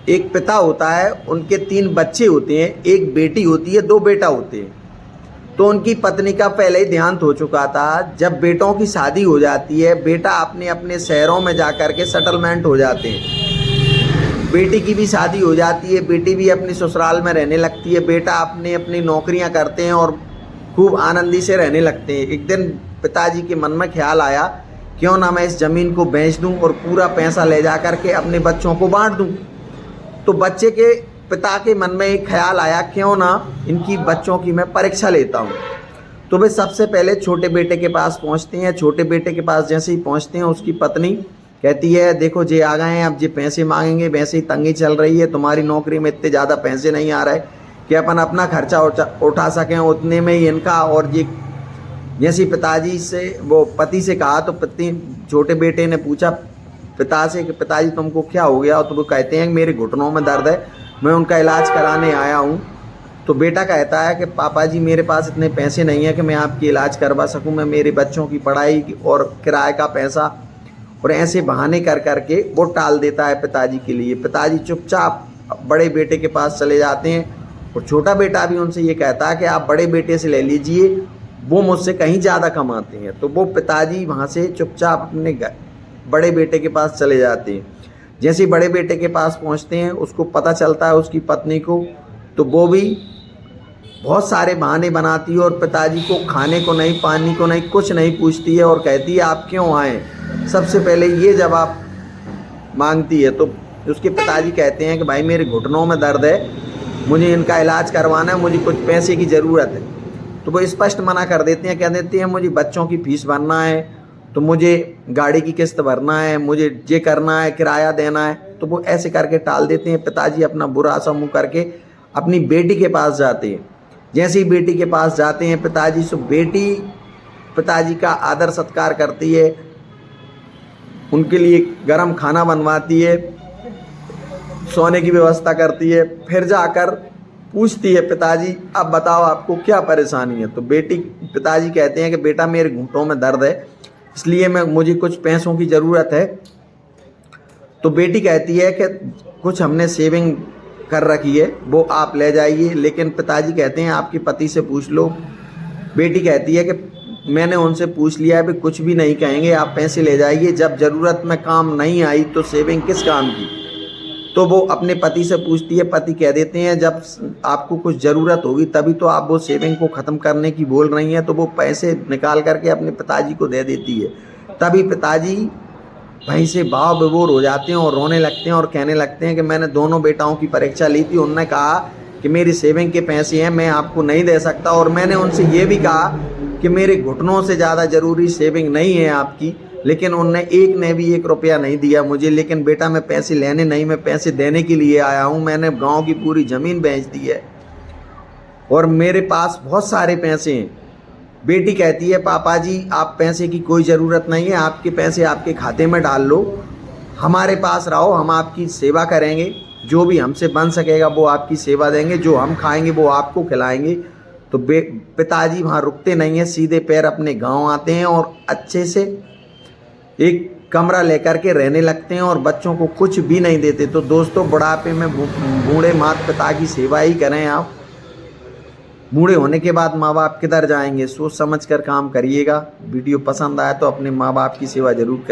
एक पिता होता है, उनके 3 बच्चे होते हैं, एक बेटी होती है, 2 बेटा होते हैं। तो उनकी पत्नी का पहले ही देहांत हो चुका था। जब बेटों की शादी हो जाती है, बेटा अपने अपने शहरों में जा कर के सेटलमेंट हो जाते हैं। बेटी की भी शादी हो जाती है, बेटी भी अपने ससुराल में रहने लगती है, बेटा अपने अपनी नौकरियां करते हैं और खूब आनंदी से रहने लगते हैं। एक दिन पिताजी के मन में ख्याल आया, क्यों ना मैं इस ज़मीन को बेच दूं और पूरा पैसा ले जा कर के अपने बच्चों को बांट दूं। तो बच्चे के पिता के मन में एक ख्याल आया, क्यों ना इनकी बच्चों की मैं परीक्षा लेता हूँ। तो वे सबसे पहले छोटे बेटे के पास पहुँचते हैं। छोटे बेटे के पास जैसे ही पहुँचते हैं, उसकी पत्नी कहती है, देखो जे आ गए हैं, अब जे पैसे मांगेंगे, वैसे ही तंगी चल रही है, तुम्हारी नौकरी में इतने ज़्यादा पैसे नहीं आ रहे कि अपन अपना खर्चा उठा सकें, उतने में ही इनका। और ये जैसे पिताजी से वो पति से कहा, तो पति छोटे बेटे ने पूछा पिता से कि पिताजी तुमको क्या हो गया। तो वो कहते हैं कि मेरे घुटनों में दर्द है, मैं उनका इलाज कराने आया हूँ। तो बेटा कहता है कि पापा जी मेरे पास इतने पैसे नहीं है कि मैं आपकी इलाज करवा सकूँ, मैं मेरे बच्चों की पढ़ाई और किराए का पैसा, और ऐसे बहाने कर कर के वो टाल देता है पिताजी के लिए। पिताजी चुपचाप बड़े बेटे के पास चले जाते हैं और छोटा बेटा भी उनसे ये कहता है कि आप बड़े बेटे से ले लीजिए, वो मुझसे कहीं ज़्यादा कमाते हैं। तो वो पिताजी वहाँ से चुपचाप अपने बड़े बेटे के पास चले जाते हैं। जैसे ही बड़े बेटे के पास पहुँचते हैं, उसको पता चलता है उसकी पत्नी को, तो वो भी बहुत सारे बहाने बनाती है और पिताजी को खाने को नहीं, पानी को नहीं, कुछ नहीं पूछती है और कहती है आप क्यों आए, सबसे पहले ये जवाब मांगती है। तो उसके पिताजी कहते हैं कि भाई मेरे घुटनों में दर्द है, मुझे इनका इलाज करवाना है, मुझे कुछ पैसे की ज़रूरत है। तो वो स्पष्ट मना कर देते हैं, कह देती हैं मुझे बच्चों की फीस भरना है, तो मुझे गाड़ी की किस्त भरना है, मुझे ये करना है, किराया देना है। तो वो ऐसे करके टाल देते हैं। पिताजी अपना बुरा सा मुँह करके अपनी बेटी के पास जाते हैं। जैसे ही बेटी के पास जाते हैं पिताजी, सो बेटी पिताजी का आदर सत्कार करती है, उनके लिए गरम खाना बनवाती है, सोने की व्यवस्था करती है। फिर जाकर पूछती है पिताजी अब बताओ आपको क्या परेशानी है। तो पिताजी कहते हैं कि बेटा मेरे घुटनों में दर्द है, इसलिए मुझे कुछ पैसों की ज़रूरत है। तो बेटी कहती है कि कुछ हमने सेविंग कर रखी है, वो आप ले जाइए। लेकिन पिताजी कहते हैं आपके पति से पूछ लो। बेटी कहती है कि मैंने उनसे पूछ लिया है, भी कुछ भी नहीं कहेंगे, आप पैसे ले जाइए, जब ज़रूरत में काम नहीं आई तो सेविंग किस काम की। तो वो अपने पति से पूछती है, पति कह देते हैं जब आपको कुछ ज़रूरत होगी तभी तो आप वो सेविंग को ख़त्म करने की बोल रही हैं। तो वो पैसे निकाल करके अपने पिताजी को दे देती है। तभी पिताजी वहीं से भाव विभोर हो जाते हैं और रोने लगते हैं और कहने लगते हैं कि मैंने दोनों बेटाओं की परीक्षा ली थी, उन्होंने कहा कि मेरी सेविंग के पैसे हैं, मैं आपको नहीं दे सकता, और मैंने उनसे ये भी कहा कि मेरे घुटनों से ज़्यादा ज़रूरी सेविंग नहीं है आपकी, लेकिन उनने एक ने भी 1 रुपया नहीं दिया मुझे। लेकिन बेटा मैं पैसे लेने नहीं, मैं पैसे देने के लिए आया हूँ। मैंने गाँव की पूरी ज़मीन बेच दी है और मेरे पास बहुत सारे पैसे हैं। बेटी कहती है पापा जी आप पैसे की कोई ज़रूरत नहीं है, आपके पैसे आपके खाते में डाल लो, हमारे पास रहो, हम आपकी सेवा करेंगे, जो भी हमसे बन सकेगा वो आपकी सेवा देंगे, जो हम खाएंगे वो आपको खिलाएंगे। तो पिताजी वहाँ रुकते नहीं हैं, सीधे पैर अपने गांव आते हैं और अच्छे से एक कमरा लेकर के रहने लगते हैं और बच्चों को कुछ भी नहीं देते। तो दोस्तों बुढ़ापे में बूढ़े माता पिता की सेवा ही करें आप। बूढ़े होने के बाद माँ बाप किधर जाएंगे, सोच समझ कर काम करिएगा। वीडियो पसंद आया तो अपने माँ बाप की सेवा जरूर करें।